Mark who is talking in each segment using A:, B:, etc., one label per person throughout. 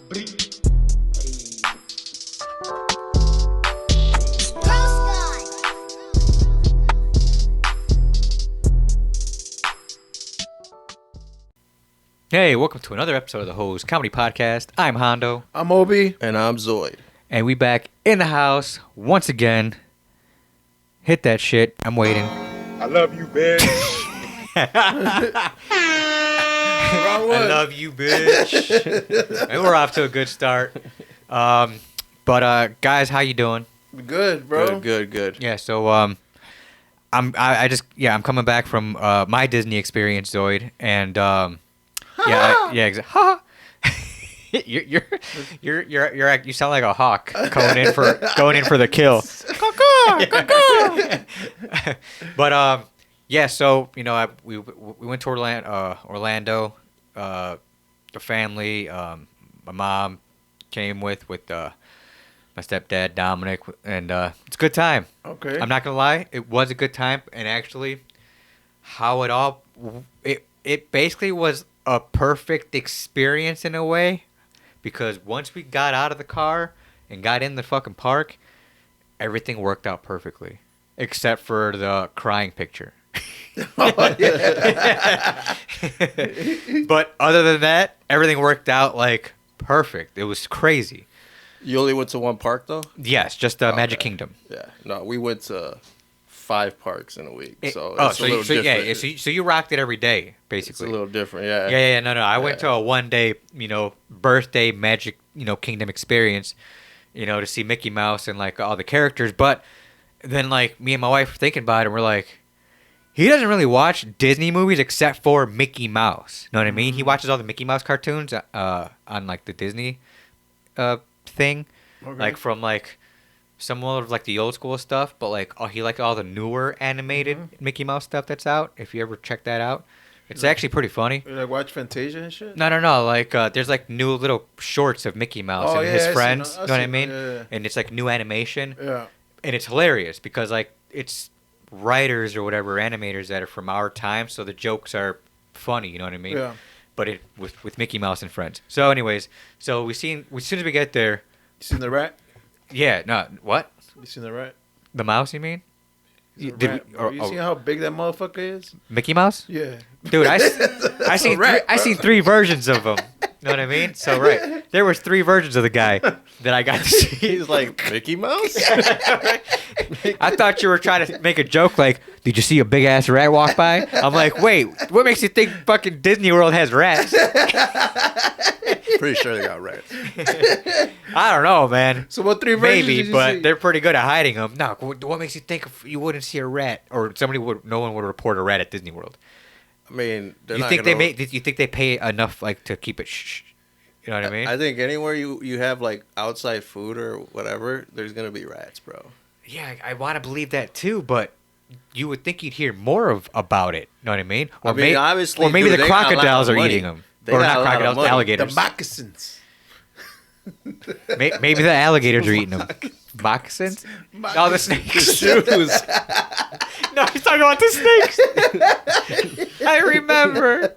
A: Hey, welcome to another episode of the Hondoes Comedy Podcast. I'm Hondoe.
B: I'm Obi.
C: And I'm Zoid.
A: And we back in the house once again. Hit that shit. I'm waiting.
D: I love you, bitch.
A: I love you, bitch. And we're off to a good start. But guys, how you doing?
B: Good, bro.
C: Good.
A: Yeah, so I'm coming back from my Disney experience, Zoid, and exactly. You sound like a hawk going in for the kill. But so we went to Orlando. The family, my mom came with my stepdad Dominic, and it's a good time.
B: Okay.
A: I'm not gonna lie, it was a good time, and actually, it basically was a perfect experience in a way, because once we got out of the car and got in the fucking park, everything worked out perfectly, except for the crying picture.
B: Oh, yeah.
A: But other than that, everything worked out like perfect. It was crazy.
C: You only went to one park though?
A: Yes, just Magic Kingdom.
C: Yeah. No, we went to 5 parks in a week. So
A: you rocked it every day, basically.
C: It's a little different, yeah.
A: Yeah. No. I went to a 1-day, birthday Magic, Kingdom experience, to see Mickey Mouse and like all the characters. But then like me and my wife were thinking about it, and we're like, he doesn't really watch Disney movies except for Mickey Mouse. Know what I mean? He watches all the Mickey Mouse cartoons on like the Disney thing,
B: Okay.
A: like from like some of like the old school stuff, but like he liked all the newer animated Mickey Mouse stuff that's out. If you ever check that out, it's actually pretty funny.
B: You like watch Fantasia and shit?
A: No. Like there's like new little shorts of Mickey Mouse and his friends. You know what I mean?
B: Yeah.
A: And it's like new animation.
B: Yeah.
A: And it's hilarious because like it's writers or whatever animators that are from our time, so the jokes are funny. You know what I mean?
B: Yeah.
A: But it with Mickey Mouse and friends. So anyways, as soon as we get there.
B: You seen the rat?
A: Yeah. No. What?
B: You seen the rat?
A: The mouse? You mean?
B: You seen how big that motherfucker is?
A: Mickey Mouse?
B: Yeah.
A: Dude, I seen 3 versions of him. Know what I mean? So right, there was 3 versions of the guy that I got to see.
C: He's like, Mickey Mouse?
A: I thought you were trying to make a joke like, did you see a big ass rat walk by? I'm like, wait, what makes you think fucking Disney World has rats?
C: Pretty sure they got rats.
A: I don't know, man.
B: So what 3 versions
A: Maybe,
B: did you
A: but
B: see?
A: they're pretty good at hiding them. No, what makes you think you wouldn't see a rat, or no one would report a rat at Disney World?
C: I mean,
A: You think they pay enough like to keep it shh? You know what I mean?
C: I think anywhere you have like outside food or whatever, there's gonna be rats, bro.
A: Yeah, I want to believe that too, but you would think you'd hear more about it. You know what I mean? Or
C: obviously,
A: or maybe
C: dude,
A: the
C: they got a lot
A: crocodiles
C: of
A: are
C: money.
A: eating them.
C: They
A: Or
C: got
A: not
C: a lot of
A: crocodiles,
C: money.
A: alligators.
B: The moccasins.
A: Maybe the alligators are eating them. Moccasins? Oh, the snakes.
C: The shoes.
A: No, he's talking about the snakes. I remember.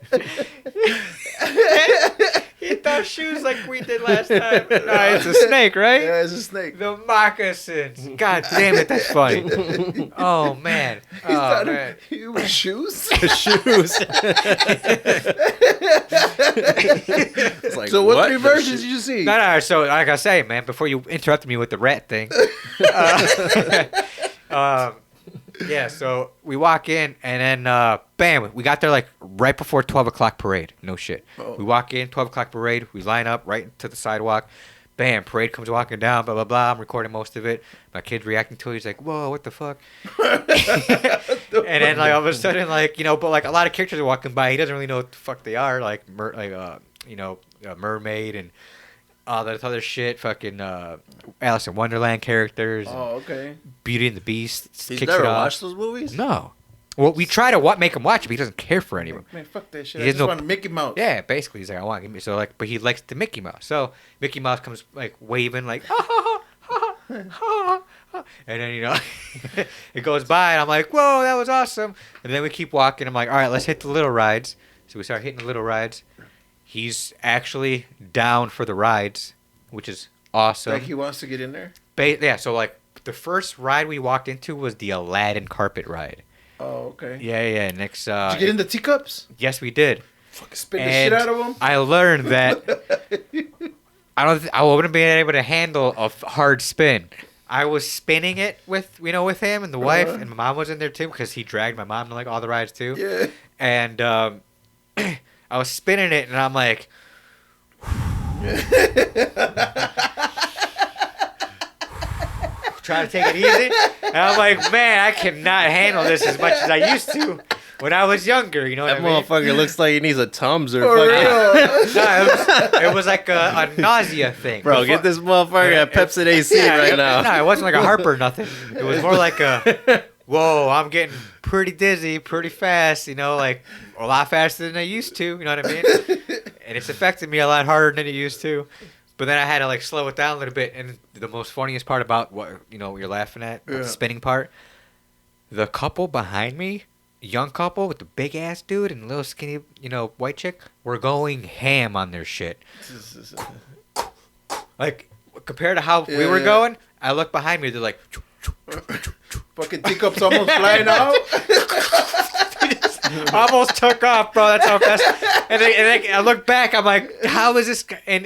A: He thought shoes like we did last time. No, it's a snake, right?
B: Yeah, it's a snake.
A: The moccasins. God damn it, that's funny. Oh, man. Oh, man.
B: You with shoes?
C: The shoes. It's like,
B: So what 3
C: The
B: versions
C: shoes?
B: did you see?
A: No. So, like I say, man, before you interrupted me with the rat thing. Yeah, so we walk in, and then, bam, we got there, like, right before 12 o'clock parade. No shit.
B: Oh.
A: We walk in, 12 o'clock parade. We line up right to the sidewalk. Bam, parade comes walking down, blah, blah, blah. I'm recording most of it. My kid's reacting to it. He's like, whoa, what the fuck? And then, like, all of a sudden, like, but, like, a lot of characters are walking by. He doesn't really know what the fuck they are. Like, mermaid and all that other shit. Fucking Alice in Wonderland characters.
B: Oh, okay.
A: Beauty and the Beast.
C: He's
A: kicks
C: never
A: it off.
C: watched those movies?
A: No. Well, we try to make him watch it, but he doesn't care for any of them.
B: Man, fuck that shit.
A: He
B: I
A: has
B: just
A: no-
B: want Mickey Mouse.
A: Yeah, basically, he's like, I want to give me so like, but he likes the Mickey Mouse. So Mickey Mouse comes like waving like, and then it goes by, and I'm like, whoa, that was awesome. And then we keep walking. I'm like, all right, let's hit the little rides. So we start hitting the little rides. he's actually down for the rides, which is awesome.
B: Like he wants to get in there.
A: Yeah, so like the first ride we walked into was the Aladdin carpet ride.
B: Oh, okay.
A: Yeah. Next,
B: did you get in the teacups?
A: yes, we did.
B: Fucking spin the shit out of them.
A: I learned that I wouldn't be able to handle a hard spin. I was spinning it with him and the wife, and my mom was in there too because he dragged my mom to like all the rides too.
B: Yeah.
A: And I was spinning it, and I'm like, trying to take it easy. And I'm like, man, I cannot handle this as much as I used to when I was younger. You know what
C: That
A: I mean?
C: motherfucker looks like he needs a Tums or
B: For
C: fucking.
B: real.
A: No, it was like a nausea thing.
C: Bro, get this motherfucker a Pepsi AC right now.
A: No, it wasn't like a Harper or nothing. It was more like a, whoa, I'm getting pretty dizzy, pretty fast, like a lot faster than I used to, you know what I mean? And it's affected me a lot harder than it used to. But then I had to like slow it down a little bit. And the most funniest part about what you're laughing at, the spinning part, the couple behind me, young couple with the big ass dude and the little skinny, white chick, were going ham on their shit. Like compared to how we were going, I look behind me, they're like
B: Fucking teacups almost flying out.
A: almost took off, bro. That's how fast. And then I look back, I'm like, how is this? And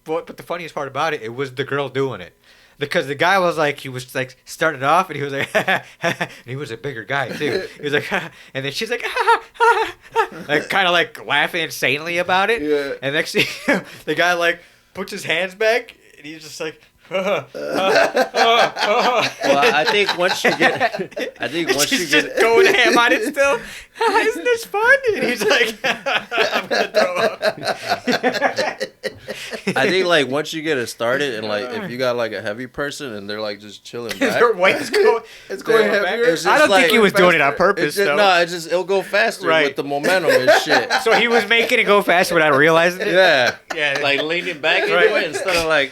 A: but the funniest part about it, it was the girl doing it. Because the guy was like, he was like starting off, and he was like, and he was a bigger guy too. He was like, and then she's like, like kind of like laughing insanely about it.
B: Yeah.
A: And next thing, the guy like puts his hands back, and he's just like.
C: Well, I think once you
A: She's
C: get
A: just going ham on it still. Isn't this fun? And he's like, I'm gonna throw up.
C: I think like once you get it started and like if you got like a heavy person and they're like just chilling back,
A: Their weight's going.
B: It's going
A: back.
B: heavier.
C: It's
A: I don't
C: just
A: think he
C: like
A: was doing it on purpose.
C: Just,
A: though.
C: no, it'll go faster
A: Right.
C: with the momentum and shit.
A: So he was making it go faster without realizing it.
C: Yeah,
A: Yeah.
C: like leaning back into
A: Right.
C: it instead of like.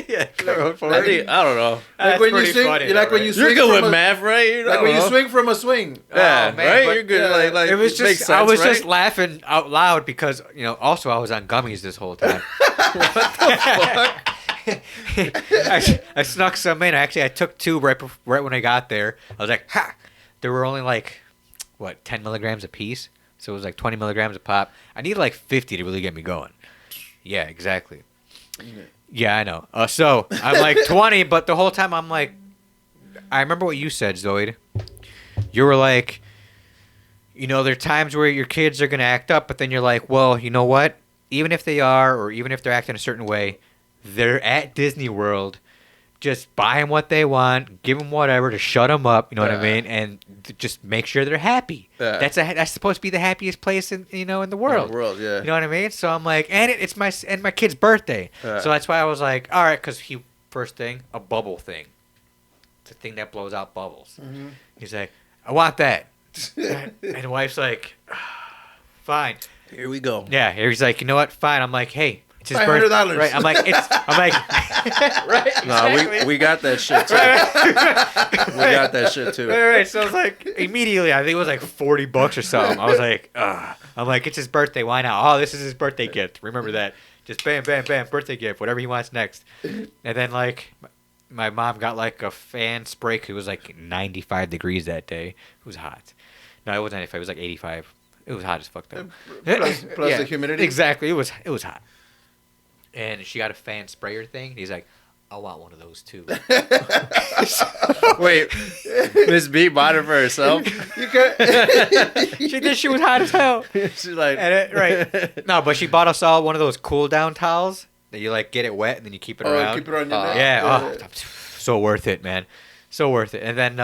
A: Yeah.
C: I don't know.
B: Like when you swing, when you swing
C: You're good
B: from
C: with
B: a,
C: math, right?
B: like when you swing from a swing.
C: Yeah,
A: Oh, man,
C: right.
A: but-
C: You're good.
B: yeah,
C: like
A: It was
C: makes
A: just
C: sense,
A: I was
C: right?
A: just laughing out loud because also I was on gummies this whole time. I snuck some in. Actually, I took two right when I got there. I was like, ha! There were only like 10 milligrams a piece, so it was like 20 milligrams a pop. I needed like 50 to really get me going. Yeah, exactly. Yeah, I know. So I'm like 20, but the whole time I'm like, I remember what you said, Zoid. You were like, there are times where your kids are gonna act up, but then you're like, well, you know what? Even if they are, or even if they're acting a certain way, they're at Disney World. Just buy them what they want, give them whatever to shut them up. You know what I mean? And just make sure they're happy. That's supposed to be the happiest place in the world.
C: Yeah.
A: You know what I mean? So I'm like, and it's my kid's birthday. So that's why I was like, all right, because first thing, a bubble thing. It's a thing that blows out bubbles. Mm-hmm. He's like, I want that. And the wife's like, fine.
C: Here we go.
A: Yeah, he's like, you know what? Fine. I'm like, hey, it's his
B: $500.
A: birthday. Right. I'm like, right.
C: No,
A: Exactly.
C: we got that shit too. We got that shit too.
A: Right. So I was like, immediately, I think it was like $40 or something. I was like, I'm like, it's his birthday. Why not? Oh, this is his birthday gift. Remember that. Just bam, bam, bam, birthday gift, whatever he wants next. And then like, my mom got like a fan spray. 'Cause it was like 95 degrees that day. It was hot. No, it wasn't 95. It was like 85. It was hot as fuck though.
B: Plus the humidity.
A: Exactly. It was hot. And she got a fan sprayer thing. He's like, I want one of those too.
C: Wait, Miss B bought it for herself.
B: You can
A: She did. She was hot as hell.
C: She's like,
A: Right. No, but she bought us all one of those cool down towels that you like get it wet and then you keep it around.
B: keep it on your neck.
A: Yeah. So worth it, man. So worth it. And then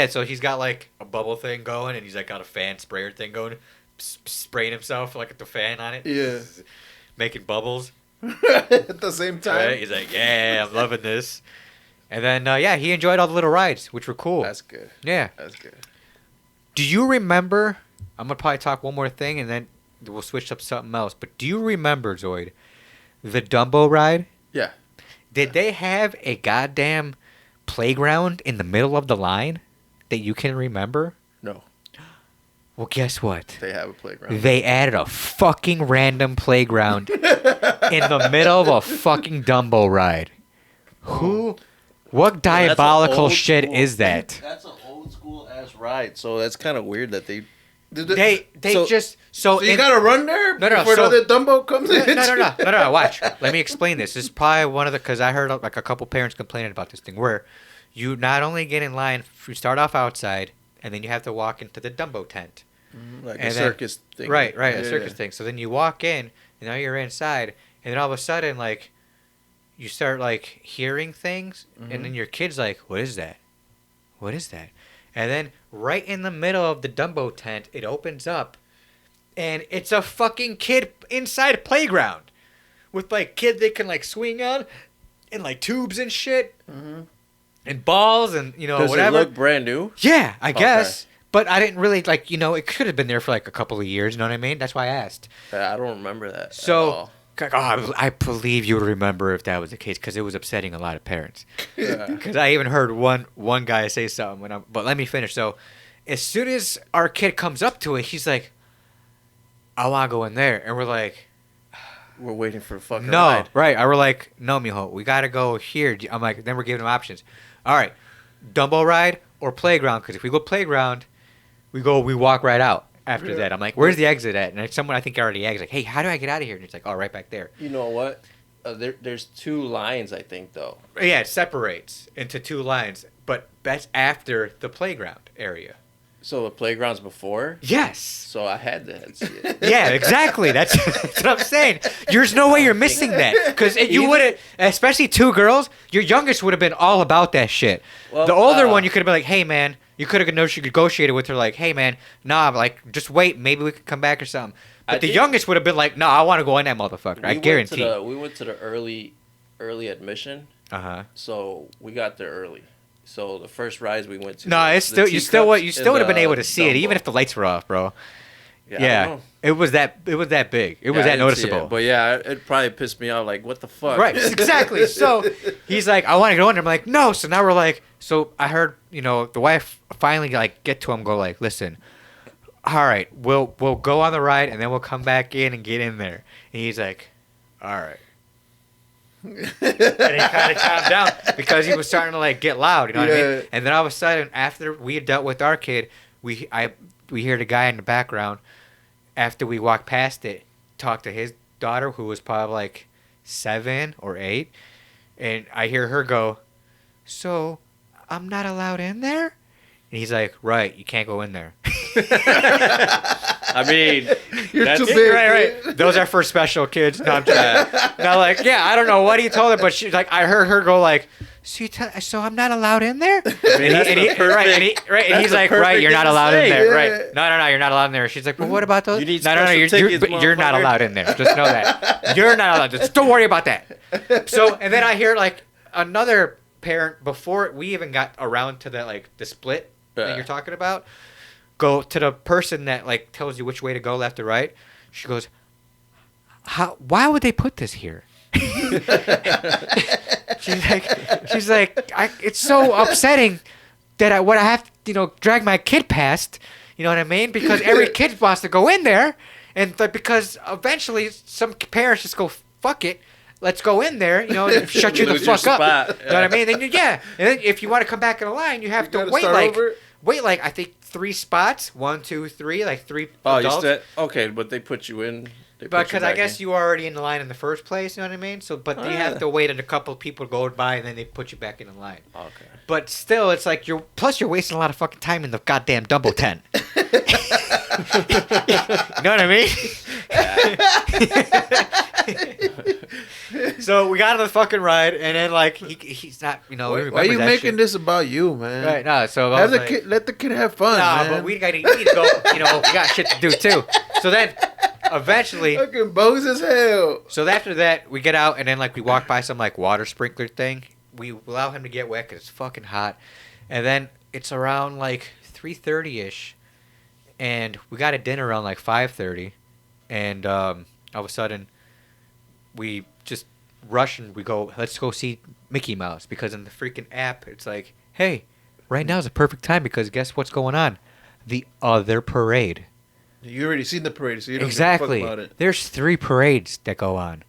A: so he's got like a bubble thing going and he's like got a fan sprayer thing going, spraying himself like with the fan on it.
B: Yeah.
A: Making bubbles.
B: At the same time.
A: Right? He's like, yeah, I'm loving this. And then he enjoyed all the little rides, which were cool.
C: that's good.
A: Yeah.
C: That's good.
A: Do you remember? I'm gonna probably talk one more thing, and then we'll switch up to something else. But do you remember, Zoid, the Dumbo ride?
C: Yeah.
A: Did they have a goddamn playground in the middle of the line that you can remember?
C: No.
A: Well, guess what?
C: They have a playground.
A: They added a fucking random playground in the middle of a fucking Dumbo ride. Who? What diabolical shit is that?
C: That's an old school ass ride. So that's kind of weird that they.
B: So you gotta run there before the other Dumbo comes in.
A: No. Watch. Let me explain this. This is probably one of the because I heard like a couple parents complaining about this thing where you not only get in line, you start off outside, and then you have to walk into the Dumbo tent.
C: Like a circus thing.
A: Right, a circus thing. So then you walk in, and now you're inside, and then all of a sudden, like, you start, like, hearing things, and then your kid's like, what is that? What is that? And then right in the middle of the Dumbo tent, it opens up, and it's a fucking kid inside a playground with, like, kid they can, like, swing on, and, like, tubes and shit, and balls, and, you know,
C: Does
A: whatever.
C: Does it look brand new?
A: Yeah, I guess. But I didn't really, like, you know, it could have been there for, like, a couple of years, you know what I mean? That's why I asked.
C: I don't remember that
A: So, I believe you would remember if that was the case, because it was upsetting a lot of parents. Because I even heard one guy say something, but let me finish. So, as soon as our kid comes up to it, he's like, I want to go in there. And we're like...
C: We're waiting for a fucking ride.
A: Right. We're like, no, mijo, we got to go here. I'm like, then we're giving him options. All right, Dumbo ride or playground, because if we go playground... We walk right out after that. I'm like, where's the exit at? And someone I think already asked, like, hey, how do I get out of here? And it's like, oh, right back there.
C: You know what? There's 2 lines, I think, though.
A: Yeah, it separates into 2 lines, but that's after the playground area.
C: So the playground's before?
A: Yes.
C: So I had to see it.
A: Yeah, exactly. That's what I'm saying. There's no way you're missing that. Because you wouldn't, especially 2 girls, your youngest would have been all about that shit. Well, the older one, you could have been like, hey, man, you could have negotiated with her like, hey, man, nah, like, just wait. Maybe we could come back or something. But the youngest would have been like, no, I want to go in that motherfucker. I guarantee.
C: We went to the early admission.
A: Uh-huh.
C: So we got there early. So the first rides we went to.
A: No, it's still you still would have been able to see it even if the lights were off, bro. Yeah. It was that big. It was that noticeable.
C: But yeah, it probably pissed me off. Like, what the fuck?
A: Right, exactly. So he's like, I want to go in there. I'm like, no. So now we're like, so I heard, you know, the wife finally like get to him, go like, listen, all right, we'll go on the ride and then we'll come back in and get in there. And he's like, all right. And he kind of calmed down because he was starting to like get loud, you know what I mean? And then all of a sudden, after we had dealt with our kid, we hear the guy in the background. After we walked past it, talk to his daughter, who was probably like 7 or 8, and I hear her go, "So, I'm not allowed in there?" And he's like, "Right, you can't go in there."
C: I mean,
B: you're too big.
A: Right. Those are for special kids. No, I'm just now like, yeah, I don't know what he told her, but she's like, I heard her go like, so I'm not allowed in there? And he's like, right, you're not allowed in there. Right. No, you're not allowed in there. She's like, well, what about those? You're not allowed in there. Just know that. You're not allowed. Just don't worry about that. So, and then I hear like another parent before we even got around to the like the split that you're talking about. Go to the person that like tells you which way to go, left or right. She goes, why would they put this here? she's like, it's so upsetting that I have to, you know, drag my kid past, you know what I mean? Because every kid wants to go in there, and because eventually some parents just go, fuck it, let's go in there, you know, and shut you the fuck up. You know what I mean? Then and then if you want to come back in the line, you have to wait like I think 3 spots, 1, 2, 3, like 3 adults.
C: Okay, but they put you in.
A: Because I guess you were already in the line in the first place, you know what I mean? So, but you have to wait a couple of people go by, and then they put you back in the line.
C: Okay. But
A: still, it's like you're wasting a lot of fucking time in the goddamn Dumbo tent. You know what I mean? So we got on the fucking ride, and then like he's not, you know.
B: Why are you making this about you, man?
A: Right, no. So
B: let the kid have fun.
A: Nah,
B: man.
A: but we need to go. You know, we got shit to do too. So then. Eventually,
B: fucking bows as hell.
A: So after that, we get out and then like we walk by some like water sprinkler thing. We allow him to get wet because it's fucking hot, and then it's around like 3:30ish, and we got a dinner around like 5:30, and all of a sudden, we just rush and we go, let's go see Mickey Mouse, because in the freaking app it's like, hey, right now is a perfect time because guess what's going on? the other parade.
B: You already seen the parade, so you don't
A: Exactly.
B: give a fuck about it.
A: There's 3 parades that go on.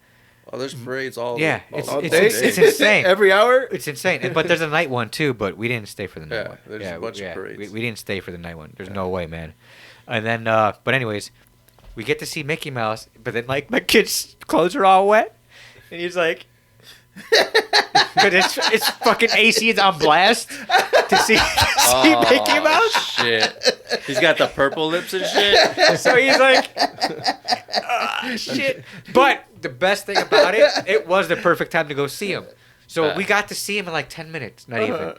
C: Oh, there's parades all.
A: Yeah,
C: all
A: it's insane.
B: Every hour.
A: It's insane. But there's a night one too, but we didn't stay for the night one.
C: There's a bunch of parades.
A: We didn't stay for the night one. There's no way, man. And then, but anyways, we get to see Mickey Mouse, but then like my kid's clothes are all wet, and he's like, "But it's fucking AC is on blast to see Mickey Mouse."
C: Shit, he's got the purple lips and shit.
A: So he's like, shit. But the best thing about it, it was the perfect time to go see him. So we got to see him in like 10 minutes, not even.
B: Okay.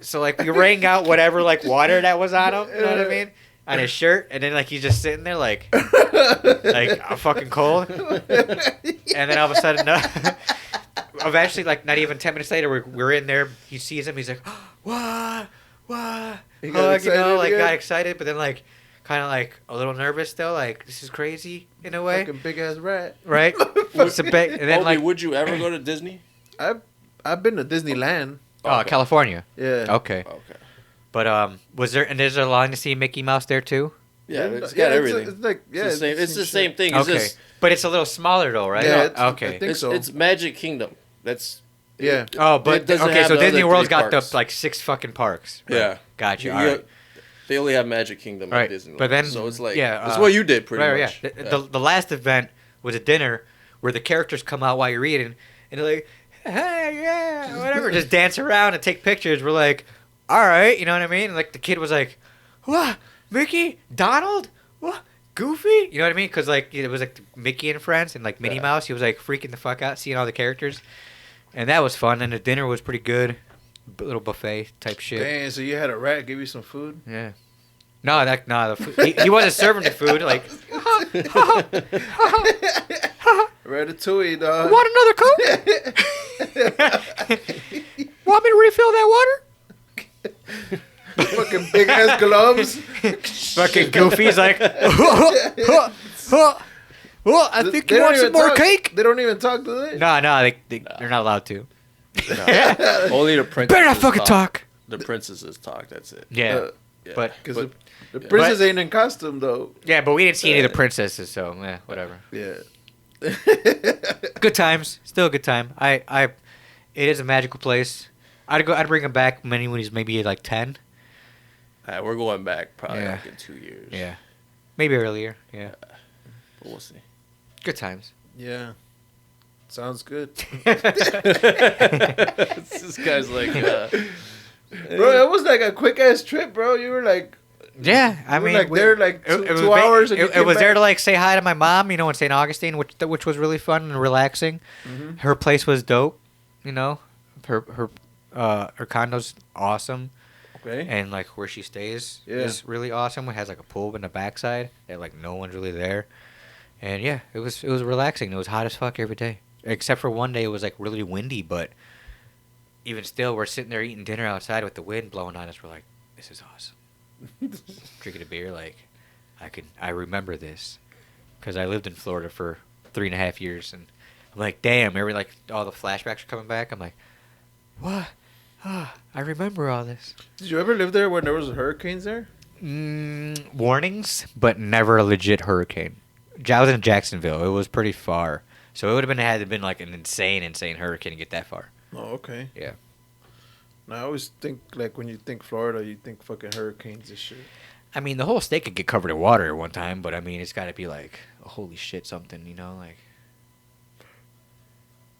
A: So like we rang out whatever like water that was on him, you know what I mean? On his shirt, and then like he's just sitting there like I'm fucking cold. And then all of a sudden, eventually, like not even 10 minutes later, we're in there. He sees him. He's like, "What? What?"
B: He got excited,
A: got excited, but then like kind of like a little nervous still. Like this is crazy in a way,
B: Fucking big ass rat.
A: right? It's a big, and then like
C: would you ever go to Disney?
B: I've been to Disneyland.
A: California.
B: Yeah.
A: Okay. But is there a line to see Mickey Mouse there too?
C: Yeah, it's got everything.
B: It's like
C: It's the same thing. It's
A: Okay,
C: just,
A: but it's a little smaller though, right?
B: Yeah,
A: okay.
B: I think so.
C: it's Magic Kingdom. That's
B: Yeah.
A: Oh, but
C: It doesn't
A: okay,
C: have
A: so
C: the
A: Disney
C: other
A: World's
C: 3
A: got
C: parks.
A: the like 6 fucking parks. Right?
C: Yeah.
A: Gotcha.
C: You-
A: All
C: you-
A: right.
C: They only have Magic Kingdom
A: Right,
C: at Disney.
A: but then-
C: so it's like
A: yeah,
C: that's what you did pretty
A: Right,
C: much.
A: yeah. The last event was a dinner where the characters come out while you're eating, and they're like, "Hey, yeah, whatever," just dance around and take pictures. We're like, "All right," you know what I mean? And like the kid was like, "What? Mickey? Donald? What? Goofy?" You know what I mean? Because like it was like Mickey and friends and like Minnie Mouse. He was like freaking the fuck out seeing all the characters, and that was fun. And the dinner was pretty good, little buffet type shit.
B: Dang, so you had a rat give you some food?
A: Yeah. No, the food, he wasn't serving the food. Like,
B: Ratatouille, dog.
A: want another Coke? Want me to refill that water?
B: Fucking big ass gloves.
A: Fucking Goofy's like, I think you
B: They don't
A: want some
B: even
A: more
B: talk.
A: cake?
B: They don't even talk, do they?
A: No, they're not allowed to.
C: Only the princesses
A: Better not fucking talk.
C: The princesses talk. That's it.
A: Yeah,
C: Yeah.
A: but
B: Because the princess ain't in costume, though.
A: but we didn't see any of the princesses, so whatever.
B: Yeah.
A: Good times, still a good time. It is a magical place. I'd bring him back when he's maybe like 10.
C: We're going back probably
A: Yeah.
C: like in 2 years.
A: Yeah, maybe earlier. Yeah,
C: But we'll see.
A: good times.
B: Yeah. Sounds good.
C: This guy's like,
B: Bro, it was like a quick ass trip, bro. You were like,
A: Yeah, I
B: you were
A: mean,
B: like there like two hours. And you
A: It
B: came
A: was there to
B: back.
A: like say hi to my mom, in St. Augustine, which was really fun and relaxing.
B: Mhm.
A: Her place was dope, her condo's awesome,
B: Okay.
A: and like where she stays is really awesome. It has like a pool in the backside that like no one's really there, and yeah, it was relaxing. It was hot as fuck every day, except for one day it was like really windy, but even still, we're sitting there eating dinner outside with the wind blowing on us. We're like, this is awesome. Drinking a beer, like I remember this because I lived in Florida for 3.5 years, and I'm like, damn, like all the flashbacks are coming back. I'm like, what? I remember all this.
B: Did you ever live there when there was hurricanes there?
A: Warnings, but never a legit hurricane. I was in Jacksonville. It was pretty far, so it would have had to been like an insane hurricane to get that far.
B: Oh, okay.
A: Yeah.
B: Now, I always think like when you think Florida, you think fucking hurricanes and shit.
A: I mean, the whole state could get covered in water at one time, but I mean, it's got to be like, holy shit, something, like.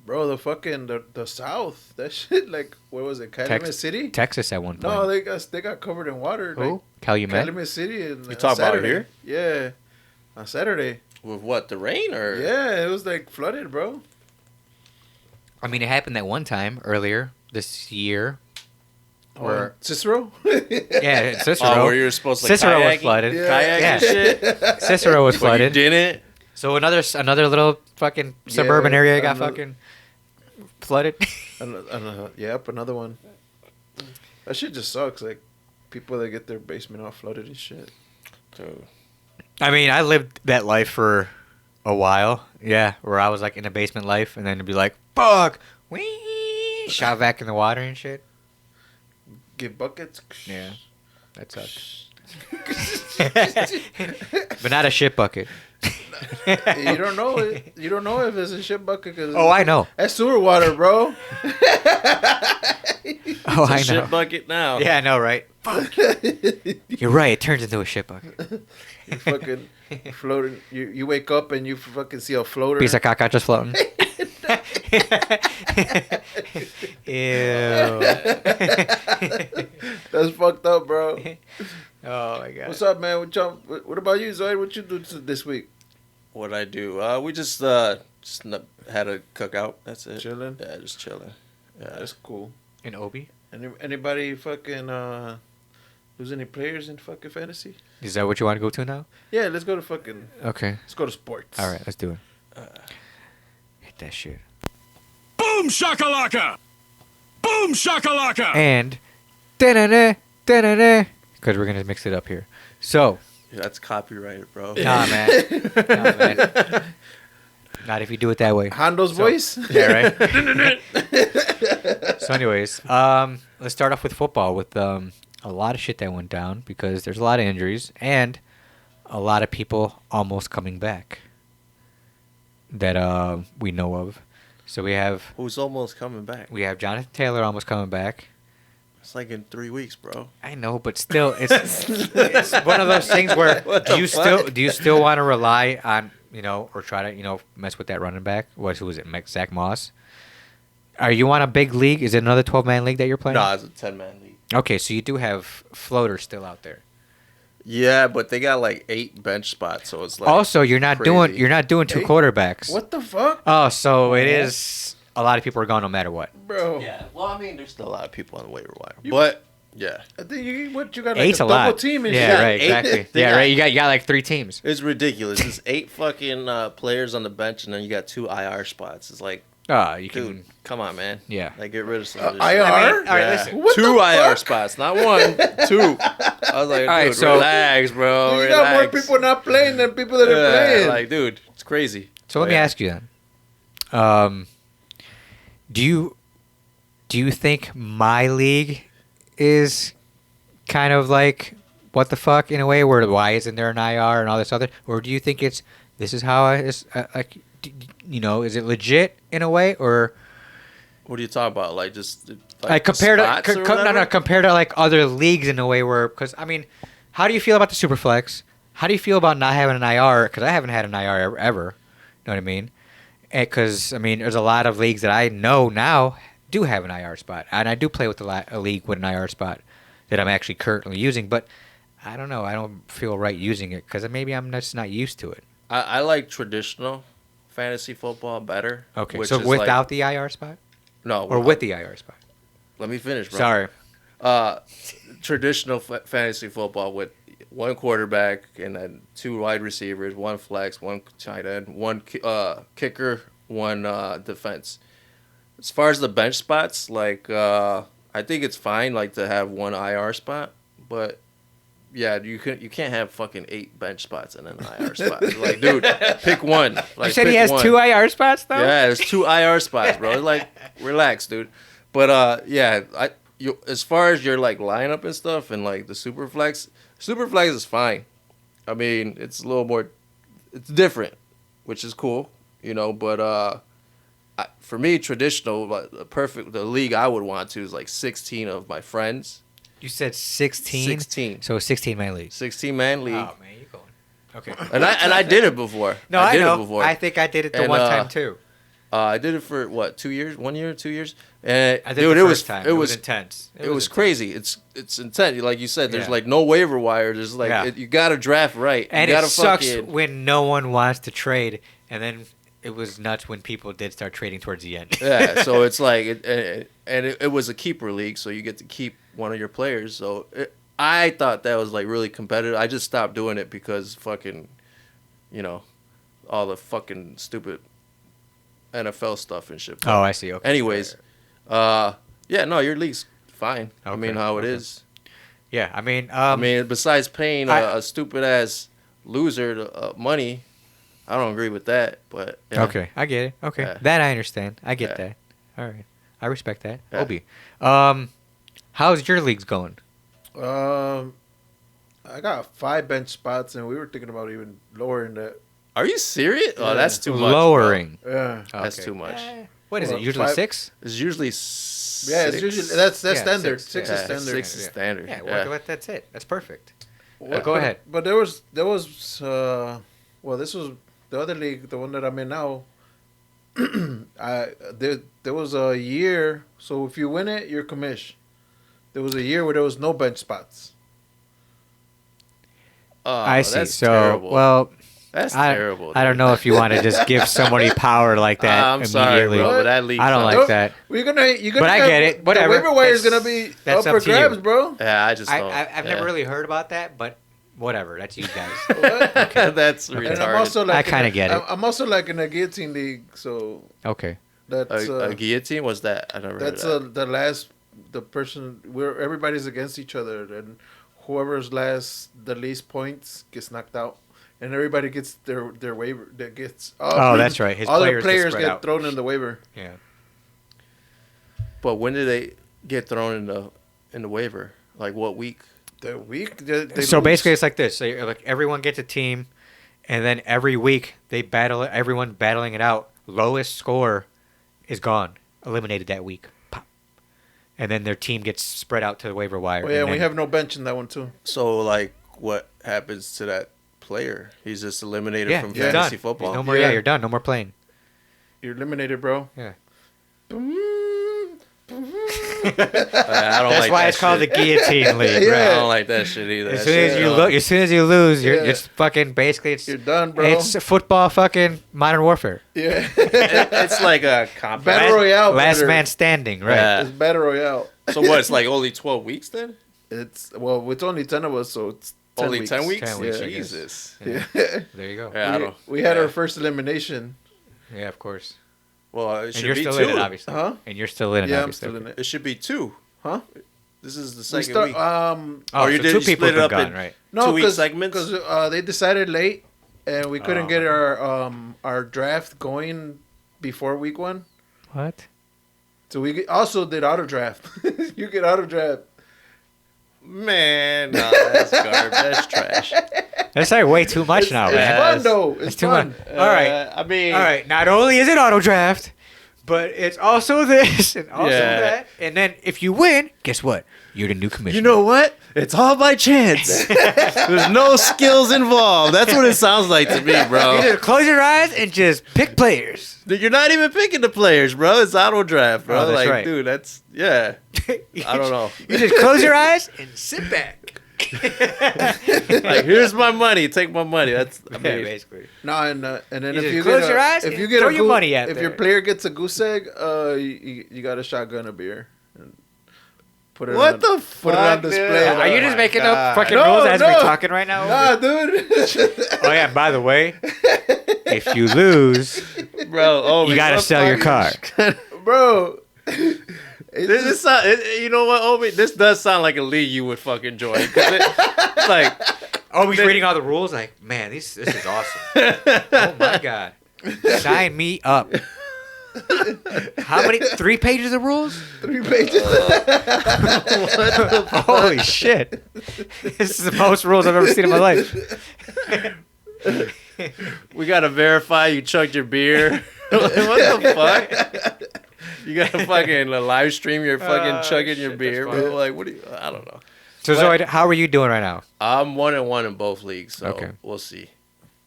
B: Bro, the fucking the South, that shit, like, where was it, Calumet City?
A: Texas at one point.
B: No, they got covered in water.
A: Who?
B: Like,
A: Calumet?
B: Calumet City. And
C: You talking about here?
B: Yeah, on Saturday.
C: with what, the rain or?
B: Yeah, it was like flooded, bro.
A: I mean, it happened that one time earlier this year. Where
B: Cicero?
A: yeah, Cicero.
C: Oh, where you're supposed to like,
A: Cicero was
C: kayaking?
A: flooded.
C: Kayak
A: Yeah.
C: and shit.
A: Cicero was
C: But you
A: flooded.
C: didn't.
A: So another little fucking suburban area got
B: another-
A: fucking flooded.
B: Yep, another one. That shit just sucks. Like, people that get their basement all flooded and shit.
C: Dude.
A: I mean, I lived that life for a while. Yeah, where I was like in a basement life, and then it'd be like, fuck, wee, shot back in the water and shit.
B: Get buckets.
A: Yeah. That sucks. But not a shit bucket.
B: You don't know it. You don't know if it's a shit bucket. Cause
A: Oh, I know.
B: That's sewer water, bro.
A: Oh, I know.
C: Shit bucket now.
A: Yeah, I know, right? Fuck. You're right. It turns into a shit bucket.
B: You fucking floating. You wake up and you fucking see a floater.
A: Piece of caca just floating. Ew.
B: That's fucked up, bro.
A: Oh my god.
B: What's up, man? What about you, Zoid? What you do this week?
C: What I do? We just had a cookout. That's it.
B: Chilling.
C: Yeah, just chilling. Yeah,
B: That's cool.
A: In Obi?
B: Anybody fucking lose any players in fucking fantasy?
A: Is that what you want to go to now?
B: Yeah, let's go to fucking.
A: Okay.
B: Let's go to sports.
A: All right, let's do it. Hit that shit.
D: Boom shakalaka! Boom shakalaka!
A: And da-na-na, da-na-na, because we're going to mix it up here. So,
C: that's copyrighted, bro.
A: nah, man. Nah, man. Not if you do it that way.
B: Hondo's voice?
A: Yeah, right? So anyways, let's start off with football with a lot of shit that went down because there's a lot of injuries and a lot of people almost coming back that we know of. So we have
C: Who's almost coming back?
A: Jonathan Taylor almost coming back.
C: It's like in 3 weeks, bro.
A: I know, but still, it's one of those things where do you still want to rely on, or try to mess with that running back? Who was it? Zach Moss. Are you on a big league? Is it another 12-man league that you're playing?
C: No, it's a 10-man league.
A: Okay, so you do have floaters still out there.
C: Yeah, but they got like 8 bench spots, so it's like.
A: Also, you're not doing two
B: 8?
A: quarterbacks.
B: What the fuck?
A: Oh, so it is. A lot of people are going no matter what.
B: Bro.
C: Yeah, well, I mean, there's still a lot of people on the waiver wire, but yeah,
B: I think you got like
A: Eight's
B: a
A: a
B: double
A: lot.
B: team and
A: Yeah,
B: shit.
A: right, exactly.
C: They
A: Yeah,
C: got-
A: right. You got like 3 teams.
C: it's ridiculous. It's 8 fucking players on the bench, and then you got 2 IR spots. It's like,
A: You
C: dude,
A: can.
C: come on, man.
A: Yeah.
C: Like, get rid of some of this
B: IR?
C: shit.
A: I mean, all right,
C: Yeah.
A: listen.
B: What
C: 2
B: the
C: IR
B: fuck?
C: spots, not 1, 2. I was like,
A: All right,
C: dude,
A: so-
C: relax, bro.
B: You
C: relax.
B: got more people not playing than people that are
C: Yeah,
B: playing.
C: like, dude, it's crazy.
A: So let me ask you then. Do you think my league is kind of like what the fuck in a way, where why isn't there an IR and all this other, or do you think this is how is it legit in a way, or
C: What are you talking about? Like, just
A: like compared
C: spots
A: to
C: or whatever?
A: compared to like other leagues in a way where, because I mean, how do you feel about the Superflex? How do you feel about not having an IR? Because I haven't had an IR ever. You know what I mean? Because I mean, there's a lot of leagues that I know now do have an IR spot, and I do play with a league with an IR spot that I'm actually currently using. But I don't know. I don't feel right using it because maybe I'm just not used to it.
C: I like traditional fantasy football better.
A: Okay,
C: which
A: so
C: is
A: without
C: like,
A: the IR spot,
C: no,
A: or with the IR spot?
C: Let me finish, bro.
A: Sorry.
C: Traditional fantasy football with 1 quarterback and then 2 wide receivers, 1 flex, 1 tight end, 1 kicker, 1 defense. As far as the bench spots, like I think it's fine, like to have 1 IR spot, but yeah, you can't have fucking 8 bench spots and an IR spot. Like, dude, pick one. Like,
A: You said he
C: pick
A: has
C: one.
A: 2 IR spots though.
C: Yeah, there's 2 IR spots, bro. Like, relax, dude. But yeah, as far as your like lineup and stuff and like the Superflex is fine. I mean, it's a little more, it's different, which is cool, But for me, traditional, like, the league I would want to is like 16 of my friends.
A: You said 16?
C: 16.
A: So a 16-man league.
C: 16-man league.
A: Oh, man, you're going. Okay.
C: And I did it before.
A: No, I
C: did
A: know.
C: it before.
A: I think I did it the
C: And,
A: one time too.
C: I did it for what, 2 years? 1 year, 2 years? And
A: I did
C: dude,
A: the
C: it
A: first
C: was
A: time.
C: it was
A: intense.
C: It was
A: intense.
C: crazy. It's intense. Like you said, there's
A: Yeah.
C: like no waiver wire. There's like
A: Yeah.
C: you got to draft right.
A: And
C: you
A: it
C: gotta
A: sucks
C: fucking,
A: when no one wants to trade, and then it was nuts when people did start trading towards the end.
C: yeah. So it's like it was a keeper league, so you get to keep one of your players. So I thought that was like really competitive. I just stopped doing it because fucking, all the fucking stupid NFL stuff and shit.
A: Oh, I see. Okay.
C: Anyways, yeah, no, your league's fine. I
A: Okay,
C: mean, how it
A: okay.
C: is.
A: Yeah, I mean,
C: Besides paying
A: I-
C: a stupid ass loser money, I don't agree with that. But yeah.
A: okay, I get it. Okay,
C: Yeah.
A: that I understand. I get
C: Yeah.
A: that. All right, I respect that.
C: Yeah.
A: Obi, how's your leagues going?
B: I got 5 bench spots, and we were thinking about even lowering that.
C: Are you serious? Oh,
B: Yeah.
C: that's too much. bro.
A: Lowering.
B: Yeah.
C: That's
A: Okay.
C: too much.
A: What is
B: Well,
A: it? Usually
B: 5
A: 6?
C: It's usually
B: Yeah, it's usually that's
A: Yeah,
B: standard.
A: 6,
B: 6
A: yeah.
B: is standard.
C: 6 is standard.
A: Yeah,
C: Yeah.
A: well, that's it. That's perfect.
B: Well,
A: go ahead.
B: But there was well, this was the other league, the one that I'm in now. There was a year, so if you win it, you're commish. There was a year where there was no bench spots.
C: Oh,
A: I see.
C: That's
A: So,
C: terrible.
A: well,
C: That's
A: I
C: terrible.
A: don't
C: dude.
A: know if you want to just give somebody power like that
C: I'm sorry,
A: immediately.
C: bro, but that league.
A: I don't
C: sucks.
A: like that.
B: You're gonna.
A: But I get it. Whatever.
B: The waiver wire is
A: That's-
B: gonna be
A: that's
B: up
A: up
B: for
A: to you.
B: grabs, bro.
C: Yeah, I just don't.
A: I've never really heard about that, but whatever. That's you guys.
B: What?
C: That's
A: Okay.
C: retarded.
B: And I'm also like
A: I kinda get it.
B: I'm also like in a guillotine league, so
A: Okay.
B: that's
C: a guillotine? What's that? I never
B: that's
C: heard of that.
B: the person where everybody's against each other, and whoever's the least points gets knocked out, and everybody gets their waiver that gets.
A: Oh, that's right. His
B: all
A: players
B: the
A: get
B: players
A: spread
B: get
A: out.
B: thrown in the waiver.
A: Yeah.
C: But when did they get thrown in the waiver? Like what week?
B: The week
A: So basically, it's like this: so like everyone gets a team, and then every week they battle. Everyone battling it out. Lowest score is gone, eliminated that week. Pop. And then their team gets spread out to the waiver wire.
B: Oh yeah,
A: and
B: we
A: then-
B: have no bench in that one too.
C: So like, what happens to that player? He's just eliminated
A: yeah,
C: from
A: you're
C: fantasy
A: done.
C: football.
A: No more.
B: Yeah.
A: Yeah, you're done. No more playing.
B: You're eliminated, bro.
A: Yeah.
C: I don't
A: That's
C: like
A: why
C: that
A: it's called the
C: shit.
A: guillotine league.
B: Yeah.
C: I
A: Right?
C: don't like that shit either.
A: As
C: That
A: soon as
C: shit,
A: you
C: no.
A: look, as soon as you lose,
B: Yeah.
A: it's fucking basically it's
B: You're done, bro.
A: it's football, fucking Modern Warfare.
B: Yeah.
C: It's like a combat.
B: Battle Royale.
A: Last
B: better.
A: man standing, right?
C: Yeah.
B: It's battle royale.
C: So what? It's like only 12 weeks then?
B: It's only 10 of us, so it's 10
C: Only
B: weeks.
C: 10 weeks?
A: 10 weeks,
B: Yeah.
A: I guess.
C: Jesus.
A: Yeah.
B: Yeah.
A: There you go.
C: Yeah, I don't.
B: We had
C: yeah.
B: our first elimination.
A: Yeah, of course.
C: Well, it
A: And
C: should
A: you're
C: be
A: still
C: 2.
A: in it, obviously.
B: Huh?
A: And you're still in it,
B: Yeah, I'm
A: obviously.
B: still in it.
C: It should be 2.
B: Huh?
C: This is the
B: We
C: second
B: start.
C: week.
A: Oh,
C: Or you
A: so
C: did-
A: two
C: you
A: people
C: split
A: have
C: it up
A: gone,
C: in-
A: right?
B: No,
C: 2 week segments?
B: because they decided late, and we couldn't
A: Oh.
B: get our draft going before week 1.
A: What?
B: So we also did auto draft. You get auto draft.
C: Man, no, that's garbage. That's trash.
A: That's like way too much now,
B: It's
A: man.
B: fun though. It's
A: That's too
B: fun.
A: much. All right.
C: I mean,
A: All right. Not only is it auto draft, but it's also this and also
C: Yeah.
A: that. And then if you win, guess what? You're the new commissioner.
C: you know what? It's all by chance. There's no skills involved. That's what it sounds like to me,
A: You
C: bro.
A: just close your eyes and just pick players.
C: You're not even picking the players, bro. It's auto draft, bro.
A: Oh, that's
C: like,
A: right.
C: dude, that's I don't know.
A: You just close your eyes and sit back.
C: Like, here's my money. Take my money. That's I
A: Yeah,
C: mean,
A: basically.
B: No, and then
A: You
B: if
A: just
B: you
A: close
B: get
A: your eyes
B: if
A: and
B: you get
A: throw
B: a
A: your
B: goo-
A: money out
B: if
A: there.
B: your player gets a goose egg, you got a shotgun a beer. And put it
C: what
B: on,
C: the fuck?
B: put it on display.
C: dude?
A: Are you
C: Oh
A: just
C: my
A: making
C: God.
A: up fucking
B: No,
A: rules as
B: no.
A: we're talking right now?
B: Nah, dude.
A: Oh yeah. By the way, if you lose,
C: bro? Oh,
A: you gotta sell your car.
B: Bro.
C: This you know what, Obi? This does sound like a league you would fucking join. 'Cause it's like,
A: Oh, he's reading all the rules. Like, man, this is awesome. Oh my god, sign me up. How many? 3 pages of rules?
B: 3 pages.
A: Holy shit! This is the most rules I've ever seen in my life.
C: we gotta verify you chugged your beer. What the fuck? You gotta fucking live stream your fucking chugging your
A: shit,
C: beer,
A: that's
C: bro.
A: fine.
C: Like, what do you? I don't know.
A: So Zoid, how are you doing right now?
C: I'm 1-1 in both leagues, so
A: Okay.
C: we'll see.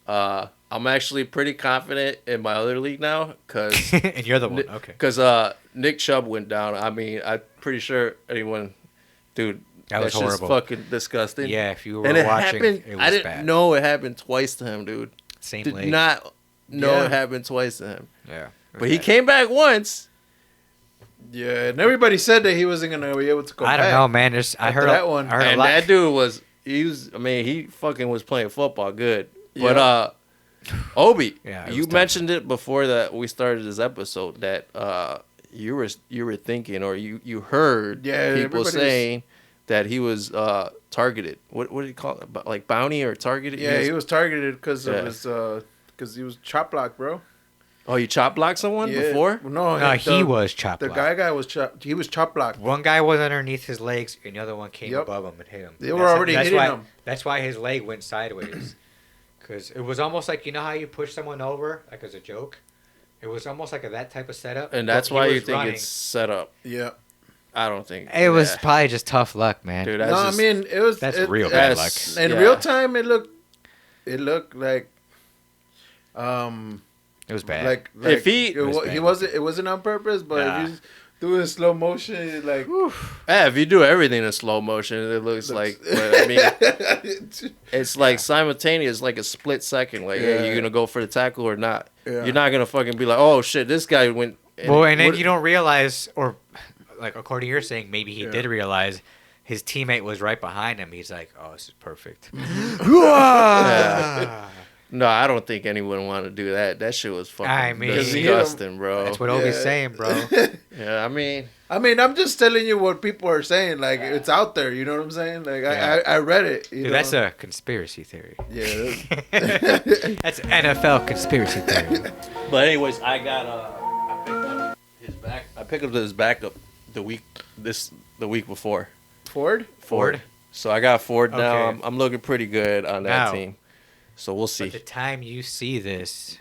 C: I'm actually pretty confident in my other league now because
A: And you're the one. Okay.
C: Nick Chubb went down. I mean, I'm pretty sure anyone, dude,
A: That was
C: shit's
A: horrible.
C: fucking disgusting.
A: Yeah, if you were
C: and it
A: watching,
C: happened.
A: it was
C: I didn't
A: bad.
C: know it happened twice to him, dude.
A: Same
C: Did
A: league.
C: not know
B: Yeah.
C: it happened twice to him.
A: Yeah.
C: But he came back once.
B: Yeah, and everybody said that he wasn't gonna be able to go
A: I don't
B: back.
A: know, man. I
B: After
A: heard
B: that one.
A: I heard a
C: And
A: lot.
C: that dude he fucking was playing football good.
B: Yeah.
C: But Obi,
A: Yeah, it
C: you
A: was tough.
C: mentioned it before that we started this episode that you were thinking or you heard
B: Yeah,
C: people
B: everybody was-
C: saying that he was targeted. What do you call it? Like bounty or targeted?
B: Yeah, he was targeted because
C: Yeah.
B: of his because he was chop block, bro.
C: Oh, you chop blocked someone
B: Yeah.
C: before?
B: No,
A: No, he was chop
B: The
A: blocked.
B: guy was he was chop blocked.
A: One guy was underneath his legs, and the other one came
B: Yep.
A: above him and hit him.
B: They were already hitting
A: why,
B: him.
A: That's why his leg went sideways. Because it was almost like, you know how you push someone over, like as a joke? It was almost like that type of setup.
C: And that's
A: but he
C: why you
A: was
C: think
A: running.
C: it's set up.
B: Yeah.
C: I don't think.
A: It was
C: yeah.
A: probably just tough luck, man.
C: Dude, that's
B: No,
C: just,
B: I mean it was.
A: That's
B: it,
A: real bad luck.
C: that's-
B: In
C: yeah.
B: real time, it looked like,
A: It was bad.
B: like
C: If he-
B: it,
A: was bad.
B: he wasn't. It wasn't on purpose, but
A: Nah.
B: if you do it in slow motion, it's like.
C: yeah, if you do everything in slow motion, it looks like. But I mean, it's like simultaneous, like a split second. Like, hey,
B: Yeah.
C: you're gonna go for the tackle or not?
B: Yeah.
C: You're not gonna fucking be like, oh shit, this guy went.
A: well, and then
C: what-
A: you don't realize, or like according to your saying, maybe he
B: Yeah.
A: did realize his teammate was right behind him. He's like, oh, this is perfect.
C: Yeah. No, I don't think anyone want to do that. That shit was fucking
A: I mean-
C: disgusting, bro.
A: That's what Obi's
B: Yeah.
A: saying, bro.
C: Yeah, I mean,
B: I'm just telling you what people are saying. Like it's out there. You know what I'm saying? Like
A: Yeah.
B: I read it. You
A: Dude,
B: know?
A: that's a conspiracy theory.
B: Yeah.
A: That's NFL conspiracy theory.
C: but anyways, I got I picked up his back. I picked up his backup the week before.
B: Ford.
C: So I got Ford now.
A: Okay.
C: I'm looking pretty good on that
A: Now,
C: team. So we'll
A: By
C: see.
A: the time you see this,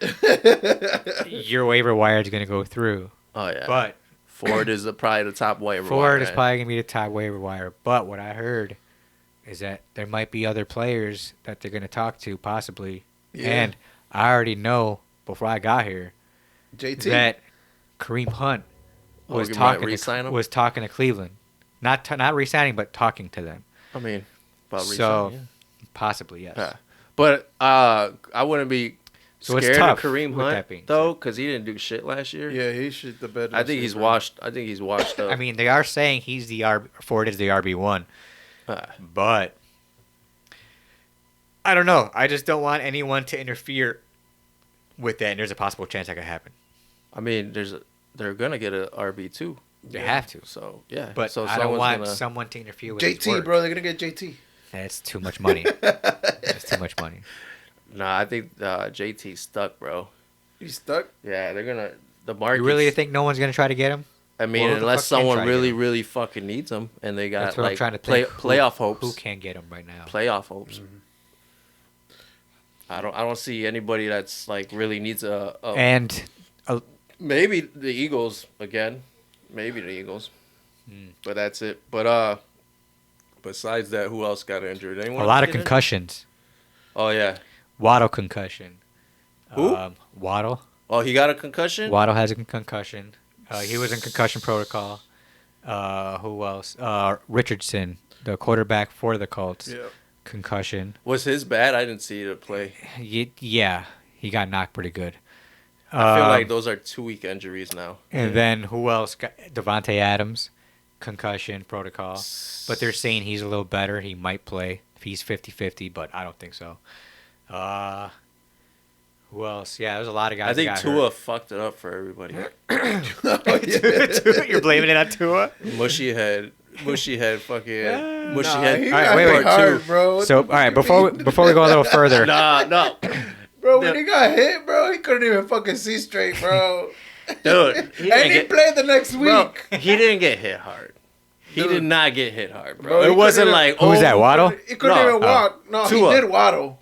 A: your waiver wire is going to go through.
C: Oh yeah.
A: But
C: Ford is probably the top waiver.
A: Ford is
C: wire,
A: probably going to be the top waiver wire. But what I heard is that there might be other players that they're going to talk to, possibly.
B: Yeah.
A: And I already know before I got here
B: JT.
A: that Kareem Hunt
C: Oh,
A: was
C: you might
A: talking
C: re-sign him?
A: was talking to Cleveland, not re-signing, but talking to them.
C: I mean, about
A: So
C: resigning, yeah.
A: possibly yes.
C: Yeah. But I wouldn't be
A: So it's
C: scared
A: tough
C: of Kareem
A: with that
C: Hunt
A: being
C: though, because he didn't do shit last year.
B: Yeah, he should the bed.
C: I think he's washed. I think he's washed up.
A: I mean, they are saying he's the Ford is the RB1, but I don't know. I just don't want anyone to interfere with that, and there's a possible chance that could happen.
C: I mean, they're gonna get a RB too.
A: They have to,
C: So yeah,
A: but
C: so
A: I don't
C: someone's
A: want
C: gonna-
A: someone to interfere with his
B: JT,
A: work.
B: bro. They're gonna get JT.
A: That's too much money. That's too much money.
C: Nah, I think JT's stuck, bro.
B: He's stuck.
C: Yeah, they're gonna the market.
A: You really think no one's gonna try to get him?
C: I mean,
A: Well, who the
C: unless
A: fuck can
C: someone
A: try to get
C: really,
A: him?
C: really fucking needs him, and they got
A: That's what I'm
C: like
A: trying to think.
C: playoff hopes.
A: Who can get him right now?
C: Playoff hopes. I don't see anybody that's like really needs a
A: And
C: maybe the Eagles again. Maybe the Eagles.
A: Hmm.
C: But that's it. But besides that, who else got injured? Anyone
A: a lot
C: else
A: of
C: get injured?
A: concussions.
C: Oh yeah.
A: Waddle concussion.
C: Who?
A: Waddle.
C: Oh, he got a concussion?
A: Waddle has a concussion. He was in concussion protocol. Who else? Richardson, the quarterback for the Colts.
B: Yeah.
A: Concussion.
C: Was his bad? I didn't see it play.
A: Yeah, he got knocked pretty good.
C: I feel like those are 2 week injuries now.
A: And then who else? Devontae Adams, concussion protocol. But they're saying he's a little better. He might play. He's 50-50, but I don't think so. Who else? Yeah, there's a lot of guys.
C: I think
A: that got
C: Tua fucked it up for everybody.
A: hurt. You're blaming it on Tua?
C: Mushy head fucking mushy
B: Nah,
C: head.
B: he
A: All right,
B: got
A: wait,
B: hit
A: wait,
B: hard,
C: two.
B: bro. What
A: So,
B: the
A: all right,
B: fuck you mean?
A: before we go a little further,
C: No,
B: Bro, when
C: the-
B: he got hit, bro, he couldn't even fucking see straight, bro.
C: dude. He
B: And
C: didn't
B: he
C: get,
B: played the next
C: bro,
B: week.
C: he didn't get hit hard. He
B: Dude.
C: did not get hit hard,
B: Bro,
C: bro.
B: he
C: It wasn't
B: couldn't
C: like
A: who was that, Waddle?
B: He couldn't
C: No.
B: even walk. No,
C: Tua.
B: he did waddle.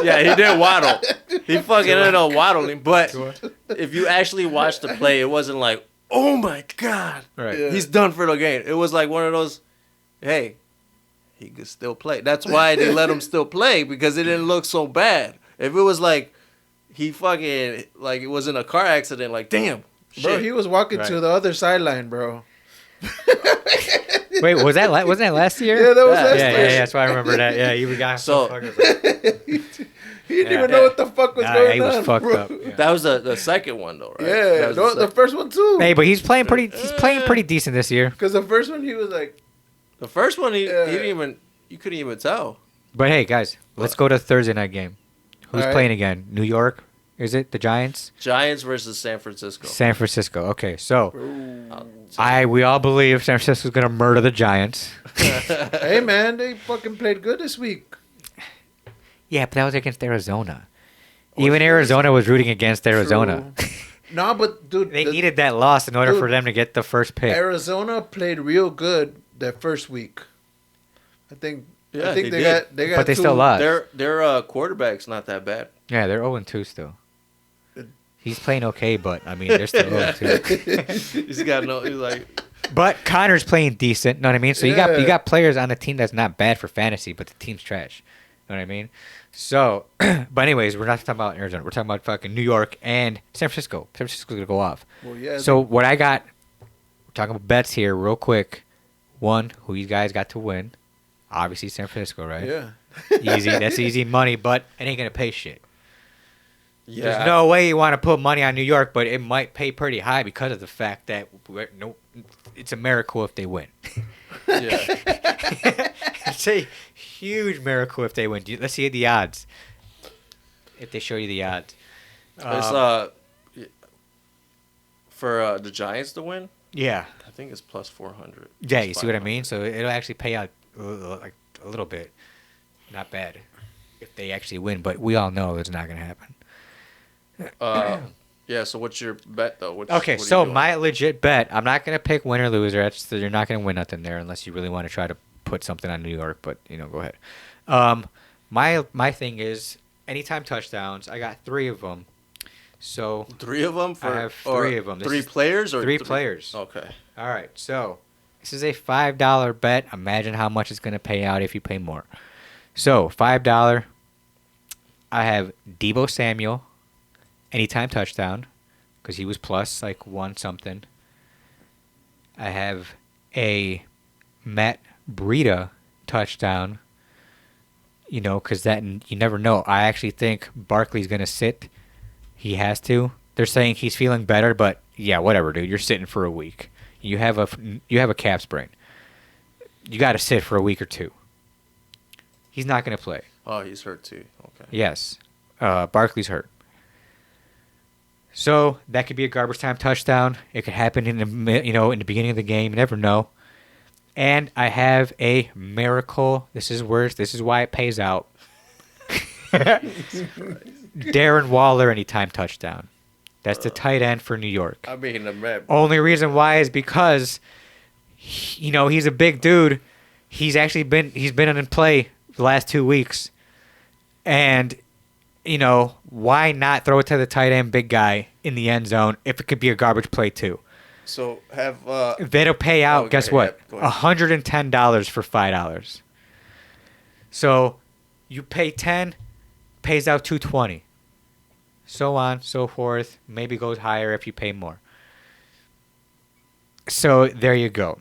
C: Yeah, he did waddle. He fucking ended up waddling. But if you actually watch the play, it wasn't like, oh my god,
A: right?
B: Yeah.
C: he's done for the game. It was like one of those, hey, he could still play. That's why they let him still play, because it didn't look so bad. If it was like he fucking like it was in a car accident, like damn,
B: Bro,
C: shit.
B: he was walking
A: Right.
B: to the other sideline, bro.
A: Wait, wasn't that last year?
B: Yeah, that was
C: Yeah,
B: last
A: yeah,
B: year.
A: that's why I remember that. Yeah, you got
C: So-
B: He didn't
A: Yeah.
B: even know what the fuck was
A: Nah,
B: going
A: he was
B: on,
A: fucked
B: bro.
A: up. Yeah.
C: That was the second one though, right?
B: Yeah,
C: That was
B: no, the
C: second.
B: first one too.
A: Hey, but he's playing pretty decent this year.
B: Because the first one he was like,
C: The first one, he
B: Yeah.
C: didn't even. You couldn't even tell.
A: But hey, guys, let's go to Thursday night game. Who's
B: All right.
A: playing again? New York? Is it the Giants?
C: Giants versus San Francisco.
A: San Francisco. Okay, so
C: Ooh.
A: we all believe San Francisco's gonna murder the Giants.
B: hey man, they fucking played good this week.
A: Yeah, but that was against Arizona. Even Arizona was rooting against Arizona.
B: No, but dude,
A: They needed that loss in order
B: dude,
A: for them to get the first pick.
B: Arizona played real good that first week. I think
C: Yeah,
B: they
C: did.
B: got
A: But they
B: two,
A: still lost.
C: Their quarterback's not that bad.
A: Yeah, they're 0-2 still. He's playing okay, but I mean, they're still 0-2.
C: He's got no. He's like,
A: But Connor's playing decent. Know what I mean? So you got players on the team that's not bad for fantasy, but the team's trash. Know what I mean? So, but anyways, we're not talking about Arizona. We're talking about fucking New York and San Francisco. San Francisco's gonna go off.
B: Well, yeah.
A: So what I got? We're talking about bets here, real quick. One, who you guys got to win? Obviously San Francisco, right?
B: Yeah.
A: Easy. That's easy money, but it ain't gonna pay shit.
C: yeah.
A: There's no way you want to put money on New York, but it might pay pretty high because of the fact that it's a miracle if they win.
C: Yeah.
A: It's a huge miracle if they win. Let's see the odds. If they show you the odds.
C: It's for the Giants to win.
A: Yeah.
C: I think it's plus 400.
A: Yeah, you see what I mean? So it'll actually pay out like a little bit. Not bad if they actually win, but we all know it's not going to happen.
C: Yeah. So what's your bet though?
A: Okay,
C: what are you
A: so
C: doing?
A: my legit bet, I'm not going to pick win or loser. You're not going to win nothing there unless you really want to try to put something on New York, but, go ahead. My thing is anytime touchdowns, I got 3 of them. So
C: 3 of them for
A: I have 3 of them.
C: 3 players or
A: 3 players.
C: Okay.
A: All right, so this is a $5 bet. Imagine how much it's going to pay out if you pay more. So $5, I have Deebo Samuel, anytime touchdown, because he was plus like 1 something. I have a Matt Breida touchdown, because that you never know. I actually think Barkley's going to sit. He has to. They're saying he's feeling better, but yeah, whatever, dude. You're sitting for a week. You have a calf sprain. You got to sit for a week or 2. He's not going to play.
C: Oh, he's hurt too. Okay.
A: Yes. Barkley's hurt. So that could be a garbage time touchdown. It could happen in the beginning of the game. You never know. And I have a miracle. This is worse. This is why it pays out. Darren Waller anytime touchdown. That's the tight end for New York.
C: I mean, the man.
A: Only reason why is because, he's a big dude. He's been in play the last 2 weeks. And, why not throw it to the tight end big guy in the end zone if it could be a garbage play too?
C: So have
A: That'll pay out,
C: okay,
A: guess what?
C: yeah, go ahead.
A: $110 for $5. So you pay 10, pays out $220. So on, so forth. Maybe goes higher if you pay more. So there you go.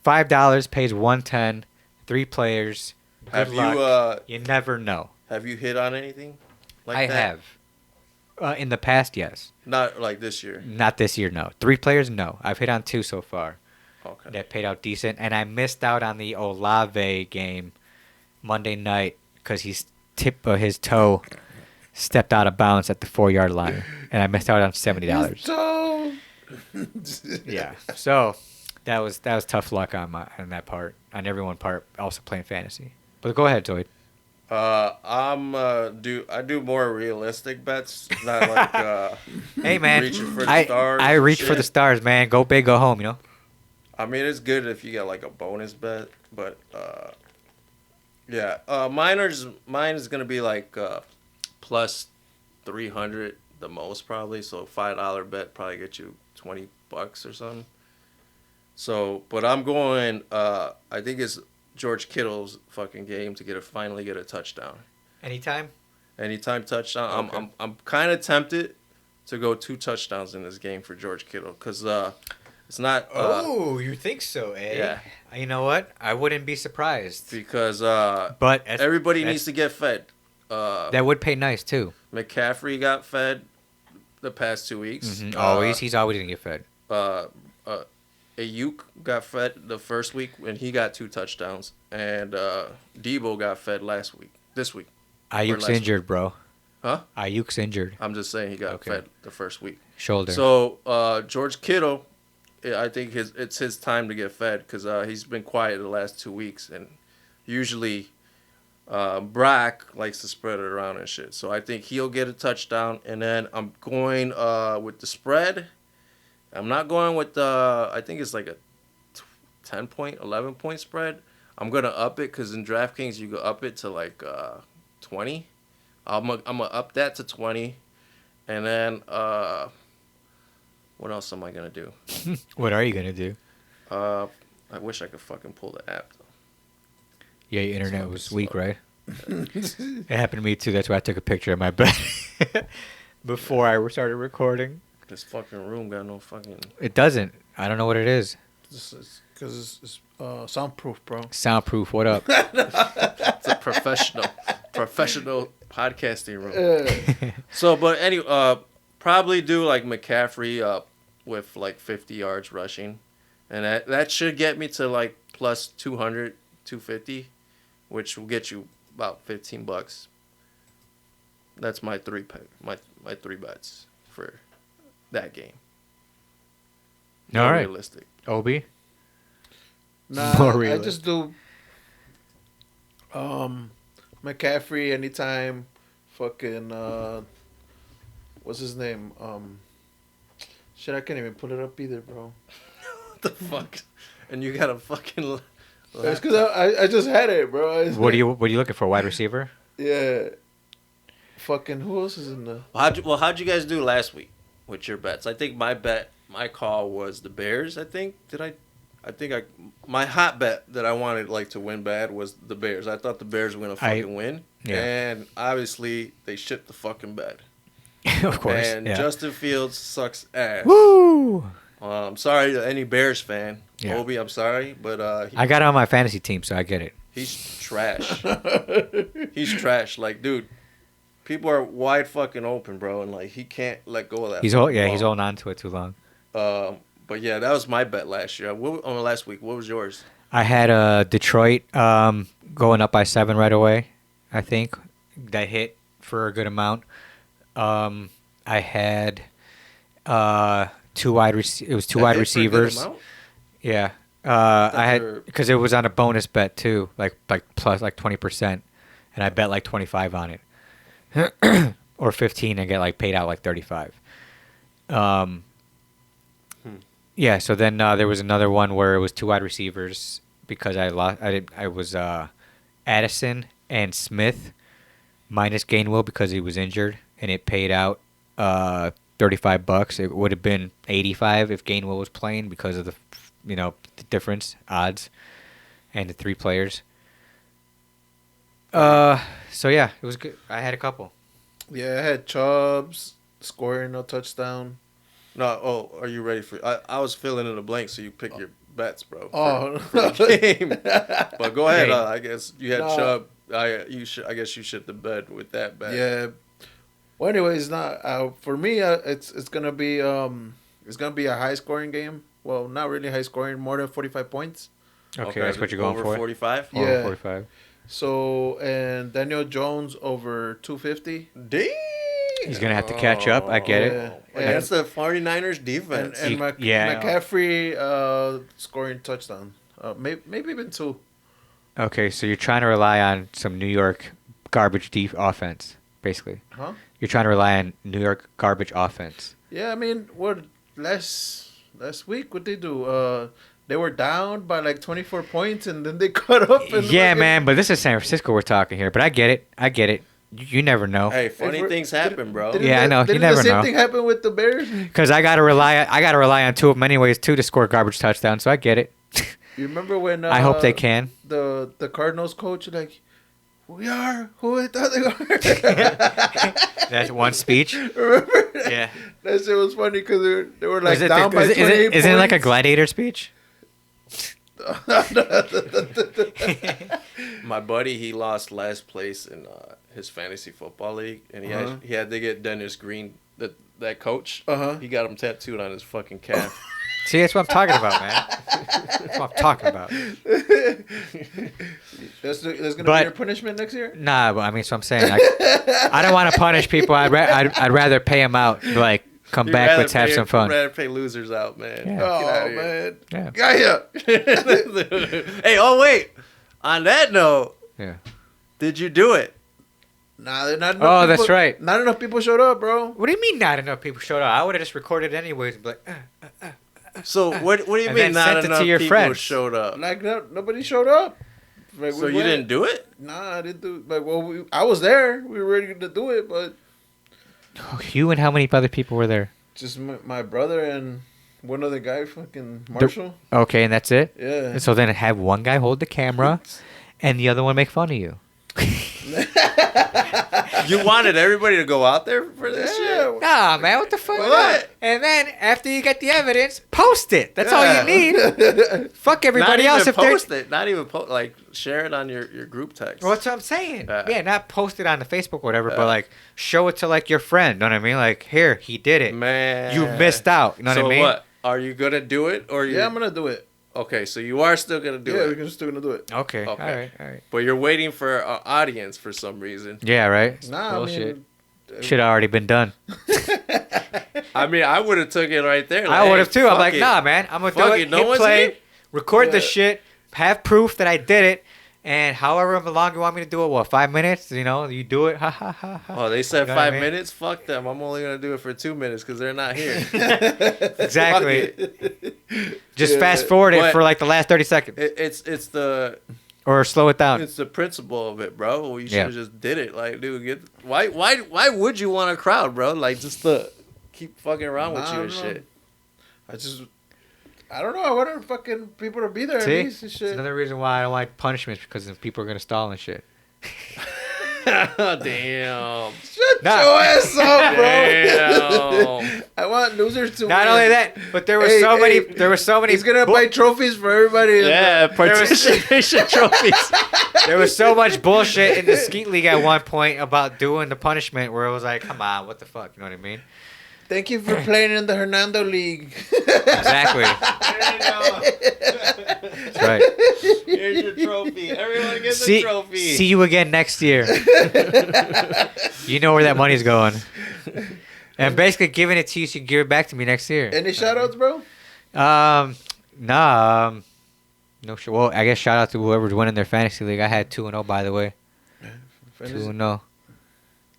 A: $5 pays $110. 3 players. Good
C: Have
A: luck. You never know.
C: have you hit on anything like
A: I
C: that?
A: have. In the past, yes.
C: Not like this year.
A: Not this year, no. 3 players, no. I've hit on 2 so far.
C: Okay.
A: That paid out decent. And I missed out on the Olave game Monday night because his toe stepped out of bounds at the 4-yard line. And I missed out on $70.
B: So
A: Yeah. So that was tough luck on that part. On everyone's part, also playing fantasy. But go ahead, Zoid.
C: I do more realistic bets, not like
A: Hey, man.
C: reaching for the stars.
A: I
C: and
A: reach for
C: shit.
A: the stars, man. Go big, go home,
C: I mean, it's good if you get like a bonus bet, but yeah. Mine is gonna be like plus 300 the most probably. So $5 bet probably get you $20 or something. So, but I'm going. I think it's George Kittle's fucking game to finally get a touchdown.
A: Anytime?
C: Anytime touchdown.
A: Okay.
C: I'm kind of tempted to go 2 touchdowns in this game for George Kittle because it's not.
A: You think so, eh?
C: Yeah.
A: You know what? I wouldn't be surprised.
C: Because
A: But
C: everybody needs to get fed.
A: That would pay nice too.
C: McCaffrey got fed the past 2 weeks.
A: He's always gonna get fed.
C: Ayuk got fed the first week when he got 2 touchdowns, and Debo got fed this week.
A: Ayuk's
C: last
A: injured, bro.
C: Huh?
A: Ayuk's injured.
C: I'm just saying he got
A: Okay.
C: fed the first week.
A: Shoulder.
C: So George Kittle, I think it's his time to get fed because he's been quiet the last 2 weeks, and usually Brock likes to spread it around and shit. So I think he'll get a touchdown. And then I'm going with the spread. I'm not going with the, I think it's like a 10 point, 11 point spread. I'm going to up it because in DraftKings you go up it to like 20. I'm going to up that to 20. And then what else am I going to do?
A: What are you gonna do?
C: I wish I could fucking pull the app though.
A: Yeah, your internet was weak, right? It happened to me too. That's why I took a picture of my bed before I started recording.
C: This fucking room got no fucking.
A: It doesn't. I don't know what it is.
B: Because it's soundproof, bro.
A: Soundproof. What up?
C: It's a professional podcasting room. So, but anyway, probably do like McCaffrey up with like 50 yards rushing, and that should get me to like plus 200, 250, which will get you about $15. That's my three bets for that game.
A: All
C: More
A: right.
C: realistic.
A: Obi.
B: Nah,
A: More
B: I
A: realistic.
B: just do McCaffrey anytime. Fucking what's his name? Shit, I can't even put it up either, bro.
C: What the fuck? And you got a fucking.
B: It's because I just had it, bro.
A: What are you looking for? Wide receiver?
B: Yeah. Fucking who else is in the?
C: How'd you guys do last week with your bets? I think my call was the Bears. I think my hot bet that I wanted like to win bad was the Bears. I thought the Bears were gonna fucking win, and obviously they shit the fucking bed.
A: Of course.
C: And
A: yeah.
C: Justin Fields sucks ass.
A: Woo!
C: I'm sorry to any Bears fan.
A: Yeah.
C: Obi, I'm sorry, but
A: I got it on my fantasy team, so I get it.
C: he's trash. He's trash. Like, dude, people are wide fucking open, bro, and like he can't let go of that.
A: He's
C: fucking
A: he's
C: ball.
A: holding on to it too long.
C: But yeah, that was my bet last year. Last week, what was yours?
A: I had Detroit going up by 7 right away. I think that hit for a good amount. I had two wide receivers. Yeah. I had because it was on a bonus bet too, like plus like 20%, and I bet like 25 on it, or 15 and get like paid out like 35. Yeah. So then there was another one where it was 2 wide receivers because I lost. I was Addison and Smith minus Gainwell because he was injured, and it paid out $35. It would have been 85 if Gainwell was playing because of the difference odds and the 3 players. So yeah, it was good. I had a couple.
B: Yeah, I had Chubbs scoring no touchdown.
C: No, are you ready for? I was filling in the blank, so you pick your bets, bro.
B: For
C: the game. But go ahead.
A: Hey.
C: I guess you had Chubb. I guess you shit the bed with that bet.
B: Yeah. Well, anyways, not for me. It's gonna be a high scoring game. Well, not really high scoring, more than 45 points.
A: Okay, that's what you're going
C: over
A: for.
C: 45.
B: Yeah.
A: Over 45.
B: So and Daniel Jones over 250.
C: Damn.
A: He's gonna have to catch up. I get it.
B: Yeah.
C: Against the 49ers defense.
B: And
A: Yeah.
B: McCaffrey scoring touchdown. Maybe even 2.
A: Okay, so you're trying to rely on some New York garbage offense, basically.
B: Huh?
A: You're trying to rely on New York garbage offense.
B: Yeah, I mean, what last week what they do? They were down by like 24 points and then they caught up. And
A: Yeah, man, but this is San Francisco we're talking here. But I get it. You never know.
C: Hey, funny things happen, bro.
A: Yeah, I know. You never
B: the same
A: know.
B: thing happen with the Bears?
A: Because I gotta rely on 2 of them anyways too to score garbage touchdowns. So I get it.
B: You remember when?
A: I hope they can.
B: The Cardinals coach like, we are who I thought they were.
A: That's one speech.
B: Remember?
A: Yeah.
B: That shit was funny because they were like down by 28 points.
A: Isn't it like a gladiator speech?
C: My buddy, he lost last place in his fantasy football league, and he had to get Dennis Green, that coach. He got him tattooed on his fucking calf.
A: See, that's what I'm talking about, man. That's what I'm talking about.
B: That's gonna be your punishment next year.
A: Nah, but I mean, so I'm saying I don't want to punish people. I'd rather pay them out. Like, come back, let's have some fun.
C: I'd rather pay losers out, man.
A: Yeah.
C: Get outta
B: Oh
C: here.
B: man,
A: Yeah.
B: Gaia.
C: Hey, oh wait. On that note,
A: Yeah.
C: Did you do it?
B: Nah, not enough
A: Oh,
B: people,
A: that's right.
B: Not enough people showed up, bro.
A: What do you mean not enough people showed up? I would have just recorded anyways. But
C: So what do you
A: And
C: mean
A: then
C: not
A: sent it to
C: enough
A: your
C: people
A: friends.
C: showed up?
B: Like nobody showed up. Like,
C: So you didn't do it?
B: Nah, I didn't do it. Like, well, I was there. We were ready to do it, but
A: you and how many other people were there?
B: just my brother and one other guy, fucking Marshall.
A: Okay, and that's it.
B: Yeah.
A: And so then have one guy hold the camera, and the other one make fun of you.
C: You wanted everybody to go out there for this shit?
B: Yeah.
A: Nah, man, what the fuck?
C: What?
A: And then after you get the evidence, post it. That's all
B: Yeah.
A: you need. Fuck everybody
C: Not
A: else
C: even
A: if they're.
C: post it. Not even post. Like share it on your group text.
A: Well, that's what I'm saying.
C: Yeah.
A: Yeah, not post it on the Facebook or whatever,
C: Yeah.
A: but like show it to like your friend. Know what I mean? Like, here, he did it.
C: Man,
A: You missed out. You know
C: so
A: what I mean?
C: what? Are you gonna do it or you?
B: Yeah, I'm gonna do it.
C: Okay, so you are still gonna do
B: Yeah,
C: it,
B: we're still gonna do it.
A: Okay.
C: Okay.
A: All right.
C: but you're waiting for an audience for some reason.
A: Yeah, right.
B: Nah,
A: Bullshit.
B: I mean,
A: Should have already been done.
C: I mean, I would have took it right there.
A: I
C: like,
A: would have too. I'm
C: fuck
A: like,
C: it.
A: nah, man. I'm gonna
C: Fuck
A: do
C: it,
A: it.
C: no
A: Hit
C: one's
A: play,
C: here?
A: record the
B: Yeah.
A: shit, have proof that I did it, and however long you want me to do it, what 5 minutes? You know, you do it. Ha ha ha ha.
C: Oh, they said
A: You know what I
C: 5
A: mean?
C: minutes. Fuck them. I'm only gonna do it for 2 minutes because they're not here.
A: Exactly.
C: Fuck it.
A: Just
B: Yeah.
A: fast forward it
C: But-
A: for like the last 30 seconds,
C: It's the
A: or slow it down.
C: It's the principle of it, bro. You should
A: Yeah.
C: have just did it. Like, dude, why would you want a crowd, bro? Like, just to keep fucking around with
B: Nah,
C: you and
B: no.
C: shit.
B: I don't know. I wanted fucking people to be there
A: See,
B: at least and
A: it's
B: shit.
A: another reason why I don't like punishments because then people are gonna stall and shit.
C: Damn.
B: Shut
A: Nah.
B: your ass up, bro.
C: Damn.
B: I want losers to
A: Not
B: win.
A: only that, but there were
B: Hey,
A: so many.
B: hey,
A: There were so many.
B: He's gonna buy trophies for everybody.
C: Yeah, participation trophies.
A: There was so much bullshit in the skeet league at one point about doing the punishment where it was like, come on, what the fuck? You know what I mean?
B: Thank you for playing in the Hernando League.
A: Exactly. That's right.
C: Here's your trophy. Everyone gets
A: See,
C: a trophy.
A: see you again next year. You know where that money's going. And basically giving it to you so you can give it back to me next year.
B: Any shout outs, bro?
A: No sure. Well, I guess shout out to whoever's winning their fantasy league. I had 2-0, by the way. 2-0.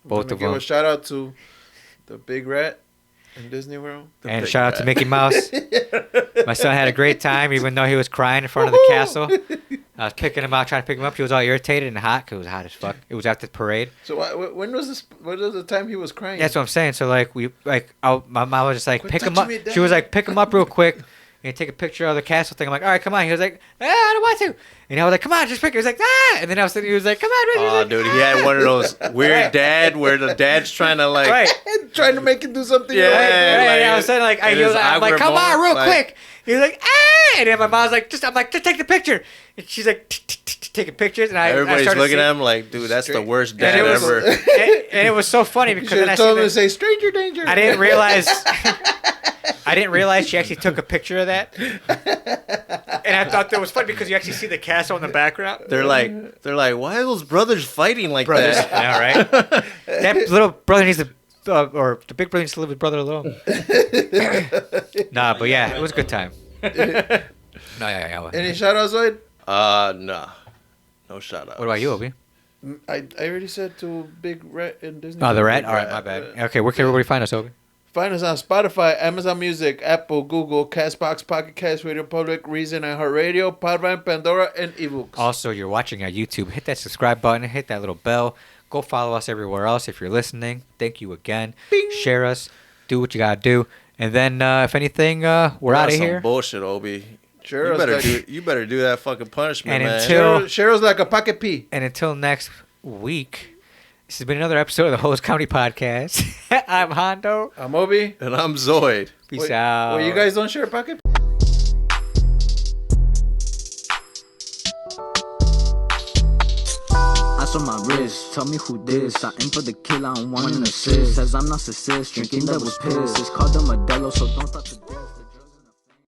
A: Both of
B: Give
A: them.
B: a shout out to the Big Rat in Disney World.
A: And
C: big
A: shout out to
C: rat.
A: Mickey Mouse. My son had a great time, even though he was crying in front of the castle. I was picking him out, trying to pick him up. He was all irritated and hot because it was hot as fuck. It was after the parade.
B: So when was this? What was the time he was crying?
A: That's what I'm saying. So my mom was just like,
B: Quit
A: pick him up.
B: touching me,
A: She was
B: Dad.
A: like, pick him up real quick. And take a picture of the castle thing. I'm like, all right, come on. He was like, I don't want to. And I was like, come on, just pick it. He was like, ah. And then I was sitting, he was like, come on, Richard.
C: Oh, dude, he had one of those weird dad where the dad's trying to like.
A: Right.
B: Trying to make him do something.
C: Yeah.
B: right.
A: Right,
C: like,
A: and I was saying like,
C: in
A: he was
C: his
A: like, I'm like,
C: awkward
A: come on,
C: moment,
A: real
C: like-
A: quick. He was like, ah, and then my mom's like, I'm like, just take the picture. And she's like, taking pictures, and I
C: Everybody's
A: started
C: looking
A: seeing-
C: at him like, dude, that's the
B: Straight-
C: worst
A: and
C: dad
A: it was,
C: ever.
A: and it was so funny
B: You
A: because
B: should
A: then I
B: have told him to
A: seen
B: say "Stranger Danger."
A: I didn't realize. I didn't realize she actually took a picture of that, and I thought that was funny because you actually see the castle in the background.
C: They're like, why are those brothers fighting like
A: Brothers,
C: that?
A: yeah, right. That little brother needs to, or the big brother needs to leave his brother alone. Nah, but yeah, it was a good time. No, yeah.
B: Any shout outs, Lloyd?
C: Nah. No shout out.
A: What about you, Obi?
B: I already said to Big Rat in Disney.
A: Oh, the rat.
B: Big
A: All right, my bad. Okay, where can everybody find us, Obi?
B: Find us on Spotify, Amazon Music, Apple, Google, Castbox, Pocket Cast, Radio Public, Reason, iHeartRadio, Podvine, Pandora, and eBooks.
A: Also, you're watching on YouTube. Hit that subscribe button. Hit that little bell. Go follow us everywhere else if you're listening. Thank you again. Share us. Do what you gotta do. And then, if anything, we're out of
C: That's some
A: here.
C: bullshit, Obi.
B: Sure,
C: You better do that fucking punishment,
A: And
C: man.
A: until-
B: Cheryl's like a pocket pea.
A: And until next week, this has been another episode of the Hose County Podcast. I'm Hondo.
B: I'm Obi.
C: And I'm Zoid.
A: Peace out.
B: Well, you guys don't share a pocket
E: Ice on my wrist, tell me who this. I aim for the kill, I don't want an assist. Says I'm narcissist, drinking devil's piss. It's called the Modelo, so don't start to diss.